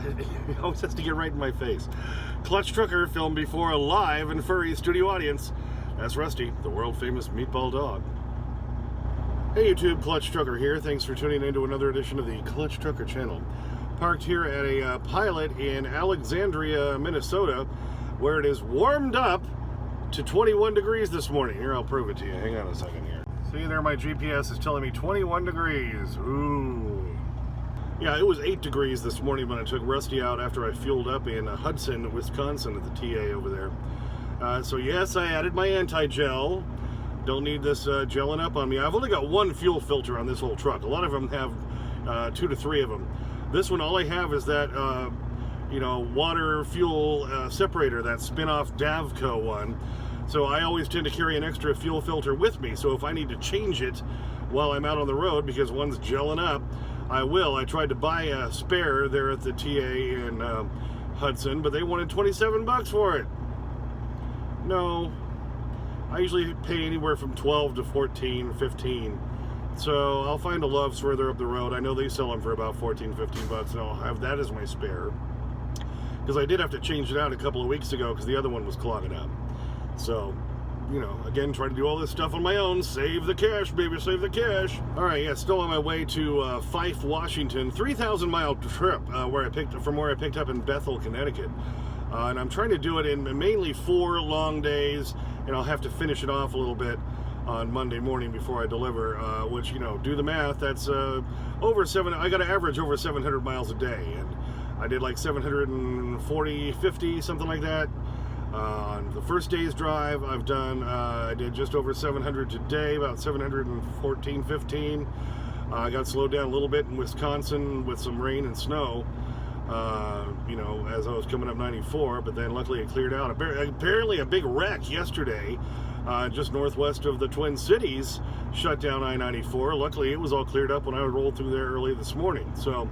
He always has to get right in my face. Clutch Trucker filmed before a live and furry studio audience. That's Rusty, the world-famous meatball dog. Hey YouTube, Clutch Trucker here. Thanks for tuning in to another edition of the Clutch Trucker channel. Parked here at a pilot in Alexandria, Minnesota, where it is warmed up to 21 degrees this morning. Here, I'll prove it to you. Hang on a second here. See there, my GPS is telling me 21 degrees. Ooh. Yeah, it was 8 degrees this morning when I took Rusty out after I fueled up in Hudson, Wisconsin at the TA over there. So yes, I added my anti-gel. Don't need this gelling up on me. I've only got one fuel filter on this whole truck. A lot of them have 2 to 3 of them. This one, all I have is that, water fuel separator, that spin-off Davco one. So I always tend to carry an extra fuel filter with me. So if I need to change it while I'm out on the road because one's gelling up, I will. I tried to buy a spare there at the TA in Hudson, but they wanted 27 bucks for it. No. I usually pay anywhere from 12 to 14, 15. So I'll find a Love's further up the road. I know they sell them for about 14, 15 bucks, and I'll have that as my spare. Because I did have to change it out a couple of weeks ago because the other one was clogging up. So, again, try to do all this stuff on my own. Save the cash, baby, save the cash. All right, yeah, still on my way to Fife, Washington. 3,000-mile trip where I picked up in Bethel, Connecticut. And I'm trying to do it in mainly 4 long days, and I'll have to finish it off a little bit on Monday morning before I deliver, which, do the math, that's over 7, I got to average over 700 miles a day, and I did like 740, 50, something like that. On the first day's drive, I did just over 700 today, about 714, 15. I got slowed down a little bit in Wisconsin with some rain and snow, as I was coming up 94, but then luckily it cleared out. Apparently a big wreck yesterday, just northwest of the Twin Cities, shut down I-94. Luckily it was all cleared up when I rolled through there early this morning. So,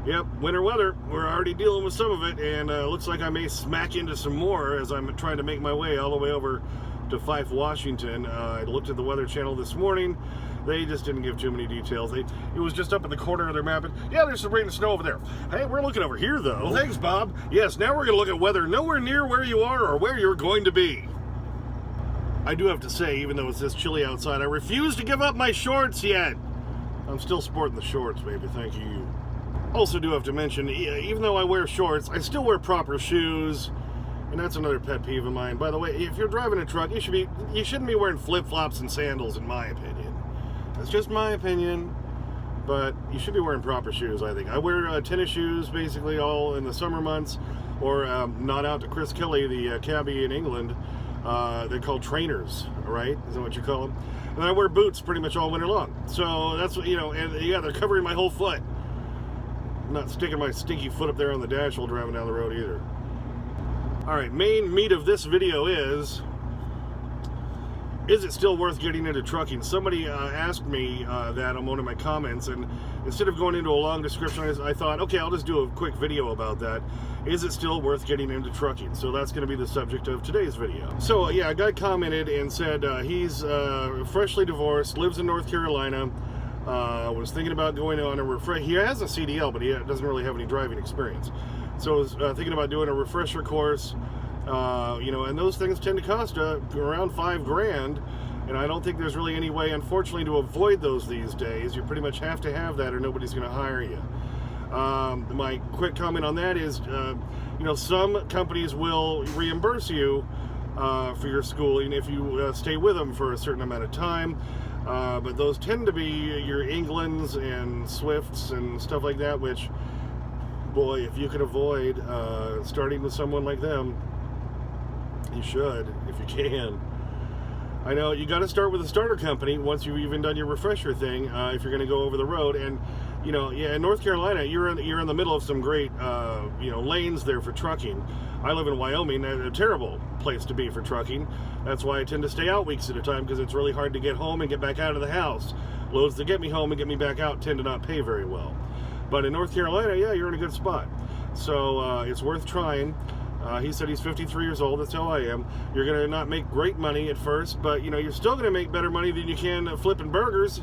yep, winter weather. We're already dealing with some of it, and looks like I may smack into some more as I'm trying to make my way all the way over to Fife, Washington. I looked at the Weather Channel this morning. They just didn't give too many details. It was just up in the corner of their map. Yeah, there's some rain and snow over there. Hey, we're looking over here, though. Well, thanks, Bob. Yes, now we're going to look at weather nowhere near where you are or where you're going to be. I do have to say, even though it's this chilly outside, I refuse to give up my shorts yet. I'm still sporting the shorts, baby. Thank you. Also do have to mention, even though I wear shorts, I still wear proper shoes. And that's another pet peeve of mine. By the way, if you're driving a truck, you shouldn't be wearing flip-flops and sandals, in my opinion. That's just my opinion, but you should be wearing proper shoes, I think. I wear tennis shoes basically all in the summer months, or not out to Chris Kelly, the cabbie in England. They're called trainers, right? Is that what you call them? And I wear boots pretty much all winter long. So that's what, and yeah, they're covering my whole foot. I'm not sticking my stinky foot up there on the dash while driving down the road either. All right, main meat of this video is it still worth getting into trucking? Somebody asked me that on one of my comments, and instead of going into a long description, I thought, okay, I'll just do a quick video about that. Is it still worth getting into trucking? So that's going to be the subject of today's video. So yeah, a guy commented and said he's freshly divorced, lives in North Carolina, was thinking about going on a refresh. He has a CDL, but he doesn't really have any driving experience. So I was thinking about doing a refresher course. And those things tend to cost around $5,000, and I don't think there's really any way, unfortunately, to avoid those these days. You pretty much have to have that or nobody's going to hire you. My quick comment on that is, some companies will reimburse you for your schooling if you stay with them for a certain amount of time, but those tend to be your Englands and Swifts and stuff like that, which, boy, if you could avoid starting with someone like them, you should, if you can. I know you got to start with a starter company once you've even done your refresher thing if you're going to go over the road. And in North Carolina, you're in the middle of some great lanes there for trucking. I live in Wyoming, a terrible place to be for trucking. That's why I tend to stay out weeks at a time, because it's really hard to get home and get back out of the house. Loads that get me home and get me back out tend to not pay very well. But in North Carolina, yeah, you're in a good spot. So it's worth trying. He said he's 53 years old. That's how I am. You're going to not make great money at first, but you're still going to make better money than you can flipping burgers.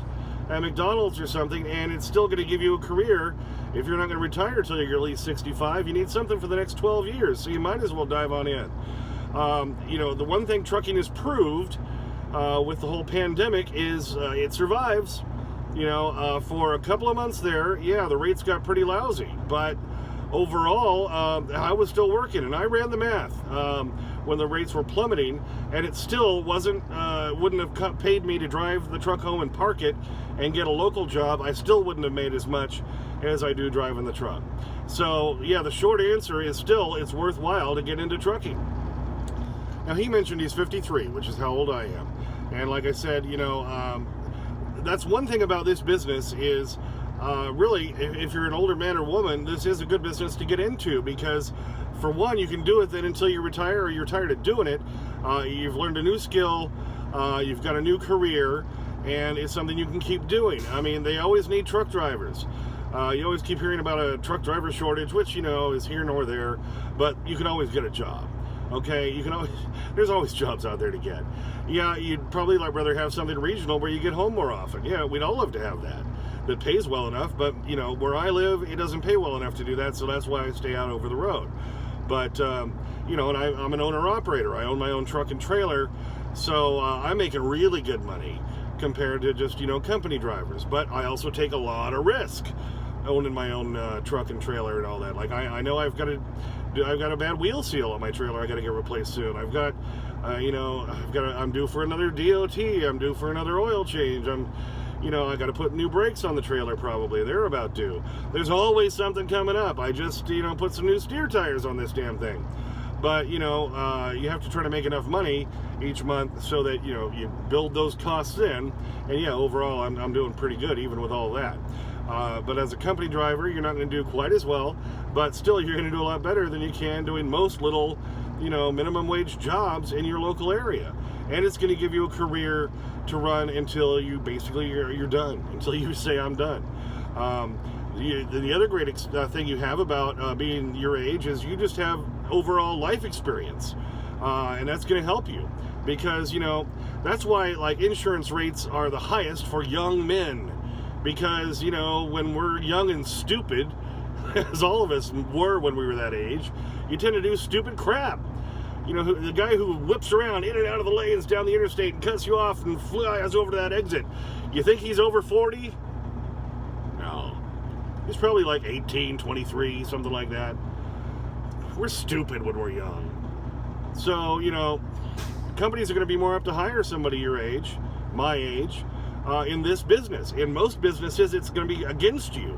at McDonald's or something, and it's still going to give you a career. If you're not going to retire until you're at least 65, you need something for the next 12 years, so you might as well dive on in. The one thing trucking has proved with the whole pandemic is it survives. For a couple of months there, yeah, the rates got pretty lousy, but overall, I was still working, and I ran the math when the rates were plummeting, and it still wouldn't have paid me to drive the truck home and park it and get a local job. I still wouldn't have made as much as I do driving the truck. So, yeah, the short answer is still it's worthwhile to get into trucking. Now, he mentioned he's 53, which is how old I am. And like I said, that's one thing about this business is really, if you're an older man or woman, this is a good business to get into because, for one, you can do it then until you retire or you're tired of doing it. You've learned a new skill, you've got a new career, and it's something you can keep doing. I mean, they always need truck drivers. You always keep hearing about a truck driver shortage, which, is here nor there, but you can always get a job. Okay, there's always jobs out there to get. Yeah, you'd probably rather have something regional where you get home more often. Yeah, we'd all love to have that pays well enough, but where I live, it doesn't pay well enough to do that, so that's why I stay out over the road. But and I'm an owner-operator. I own my own truck and trailer, so I'm making really good money compared to just company drivers. But I also take a lot of risk owning my own truck and trailer and all that. Like I know I've got a bad wheel seal on my trailer. I got to get replaced soon. I'm due for another DOT. I'm due for another oil change. I got to put new brakes on the trailer probably. They're about due. There's always something coming up. I just, put some new steer tires on this damn thing. But, you have to try to make enough money each month so that, you build those costs in. And yeah, overall, I'm doing pretty good even with all that. But as a company driver, you're not going to do quite as well. But still, you're going to do a lot better than you can doing most little, minimum wage jobs in your local area. And it's going to give you a career to run until you're done, until you say I'm done. The other great thing you have about being your age is you just have overall life experience, and that's going to help you because that's why insurance rates are the highest for young men because when we're young and stupid, as all of us were when we were that age, you tend to do stupid crap. The guy who whips around in and out of the lanes down the interstate and cuts you off and flies over to that exit. You think he's over 40? No. He's probably 18, 23, something like that. We're stupid when we're young. So, companies are going to be more apt to hire somebody your age, my age, in this business. In most businesses, it's going to be against you.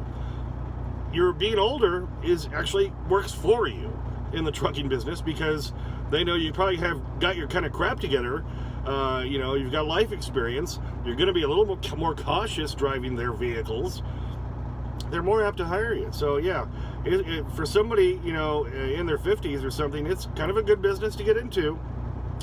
Your being older actually works for you in the trucking business because they know you probably have got your kind of crap together. You've got life experience. You're going to be a little more cautious driving their vehicles. They're more apt to hire you. So yeah, for somebody in their 50s or something, it's kind of a good business to get into,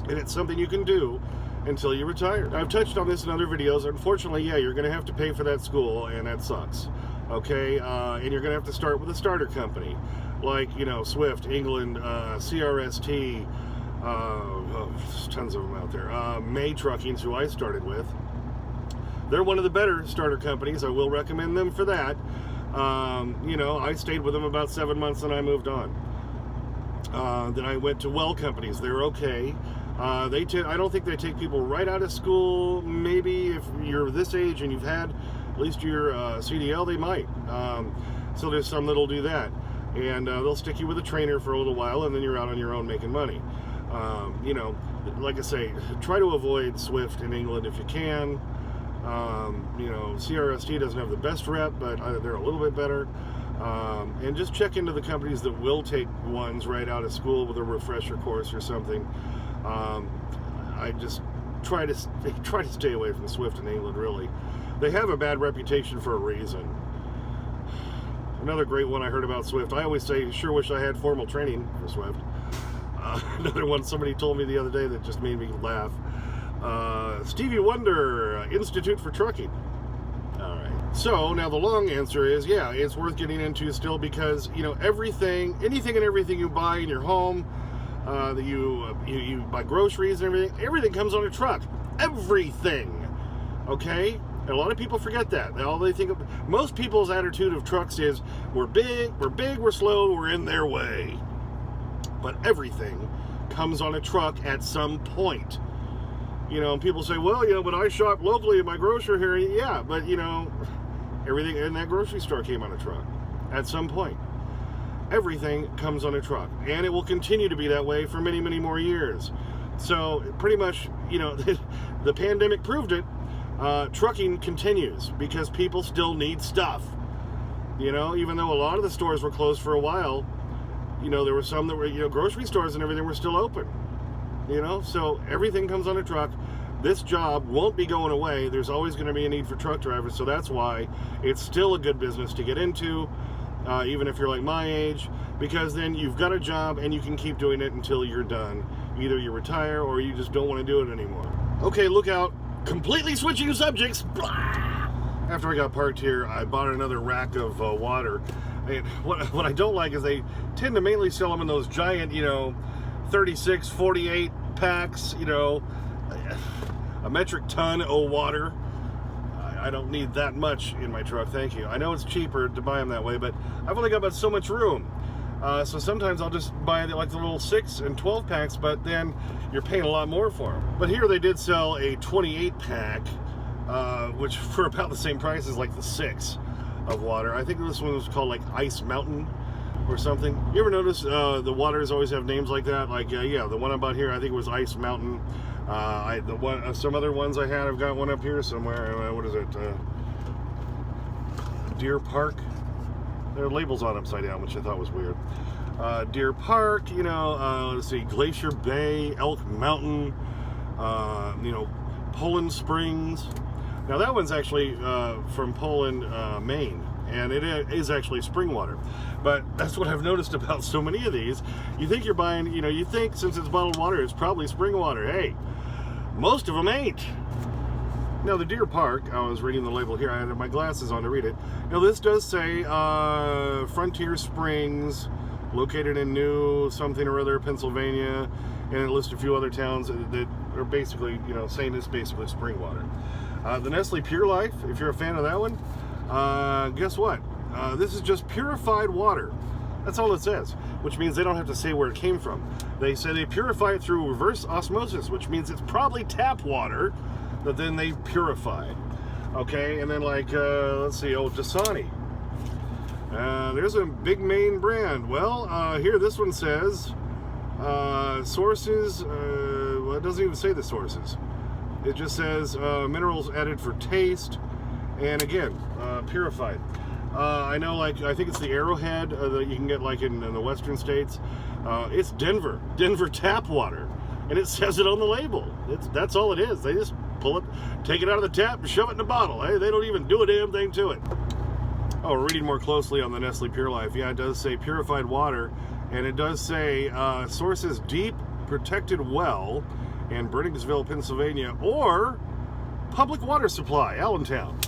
and it's something you can do until you retire. I've touched on this in other videos. Unfortunately, yeah, you're going to have to pay for that school, and that sucks. Okay, and you're going to have to start with a starter company. Like, Swift, England, CRST, there's tons of them out there. May Trucking's who I started with. They're one of the better starter companies. I will recommend them for that. I stayed with them about 7 months and I moved on. Then I went to Well Companies. They're okay. I don't think they take people right out of school. Maybe if you're this age and you've had at least your CDL, they might. So there's some that'll do that. And they'll stick you with a trainer for a little while, and then you're out on your own making money. Like I say, try to avoid Swift in England if you can. CRST doesn't have the best rep, but they're a little bit better. And just check into the companies that will take ones right out of school with a refresher course or something. I just try to stay away from Swift in England, really. They have a bad reputation for a reason. Another great one I heard about Swift. I always say, sure wish I had formal training for Swift. Another one somebody told me the other day that just made me laugh. Stevie Wonder, Institute for Trucking. All right. So now the long answer is, yeah, it's worth getting into still because, anything and everything you buy in your home, that you buy groceries and everything comes on a truck. Everything. Okay? And a lot of people forget that. All they think of, most people's attitude of trucks is, we're big, we're slow, we're in their way. But everything comes on a truck at some point. You know, and people say, well, you know, when I shop locally in my grocery here, yeah, but, you know, everything in that grocery store came on a truck at some point. Everything comes on a truck, and it will continue to be that way for many, many more years. So pretty much, you know, the pandemic proved it. Trucking continues because people still need stuff. You know, even though a lot of the stores were closed for a while, you know, there were some that were, you know, grocery stores and everything were still open. You know, so everything comes on a truck. This job won't be going away. There's always going to be a need for truck drivers, so that's why it's still a good business to get into, even if you're like my age, because then you've got a job and you can keep doing it until you're done. Either you retire or you just don't want to do it anymore. Okay, look out. Completely switching subjects. After I got parked here, I bought another rack of water. And what I don't like is they tend to mainly sell them in those giant, you know, 36, 48 packs, you know, a metric ton of water. I don't need that much in my truck, thank you. I know it's cheaper to buy them that way, but I've only got about so much room. So sometimes I'll just buy like the little 6 and 12 packs, but then you're paying a lot more for them. But here they did sell a 28 pack, which for about the same price as like the 6 of water. I think this one was called like Ice Mountain or something. You ever notice the waters always have names like that? Like, yeah, the one I bought here, I think it was Ice Mountain. Some other ones I had, I've got one up here somewhere. What is it? Deer Park. There are labels on upside down, which I thought was weird. Deer Park, you know, let's see, Glacier Bay, Elk Mountain, you know, Poland Springs. Now that one's actually from Poland, Maine, and it is actually spring water. But that's what I've noticed about so many of these. You think you're buying, you know, you think since it's bottled water, it's probably spring water. Hey, most of them ain't. Now the Deer Park, I was reading the label here, I had my glasses on to read it. Now this does say Frontier Springs, located in New something or other, Pennsylvania, and it lists a few other towns that are basically, you know, saying it's basically spring water. The Nestle Pure Life, if you're a fan of that one, guess what? This is just purified water. That's all it says, which means they don't have to say where it came from. They say they purify it through reverse osmosis, which means it's probably tap water that then they purify. Okay, and then like, let's see, Dasani. There's a big Maine brand. Well, here this one says, sources, well, it doesn't even say the sources. It just says minerals added for taste, and again, purified. I know, like, I think it's the Arrowhead that you can get like in the western states. It's Denver tap water, and it says it on the label. That's all it is. They just pull it, take it out of the tap, and shove it in a bottle. Hey, they don't even do a damn thing to it. Oh, reading more closely on the Nestle Pure Life, yeah, it does say purified water, and it does say sources deep protected well in Brenningsville, Pennsylvania, or public water supply, Allentown.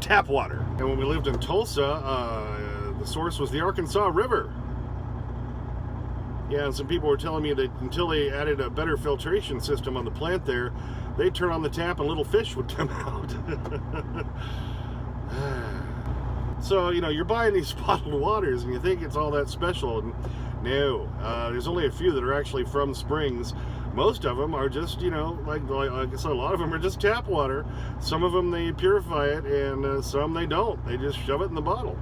Tap water. And when we lived in Tulsa, the source was the Arkansas River. Yeah, and some people were telling me that until they added a better filtration system on the plant there, they'd turn on the tap and little fish would come out. So, you know, you're buying these bottled waters and you think it's all that special, and no, there's only a few that are actually from springs. Most of them are just, you know, like I said, a lot of them are just tap water. Some of them they purify it, and some they don't. They just shove it in the bottle.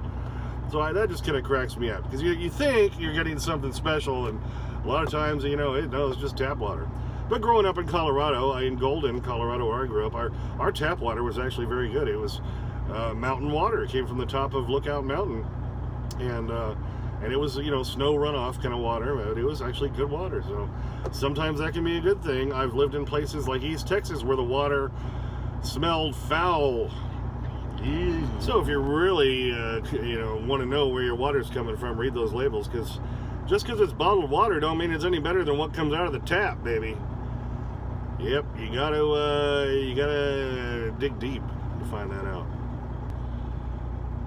So that just kind of cracks me up, because you think you're getting something special, and a lot of times, you know, no, it's just tap water. But growing up in Colorado, in Golden, Colorado, where I grew up, our tap water was actually very good. It was mountain water. It came from the top of Lookout Mountain, and it was, you know, snow runoff kind of water, but it was actually good water. So sometimes that can be a good thing. I've lived in places like East Texas where the water smelled foul. So if you really, you know, want to know where your water's coming from, read those labels, because just because it's bottled water don't mean it's any better than what comes out of the tap, baby. Yep, you gotta dig deep to find that out.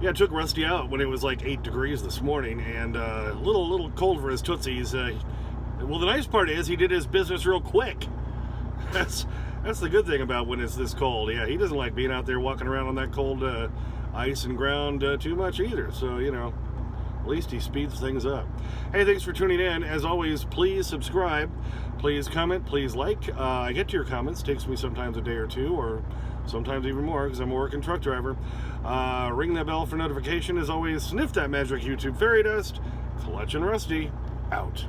Yeah, I took Rusty out when it was like 8 degrees this morning, and a little cold for his tootsies. Well, the nice part is he did his business real quick. That's That's the good thing about when it's this cold. Yeah, he doesn't like being out there walking around on that cold ice and ground too much either. So, you know, at least he speeds things up. Hey, thanks for tuning in. As always, please subscribe. Please comment. Please like. I get to your comments. It takes me sometimes a day or two, or sometimes even more, because I'm a working truck driver. Ring that bell for notification. As always, sniff that magic YouTube fairy dust. Clutch and Rusty, out.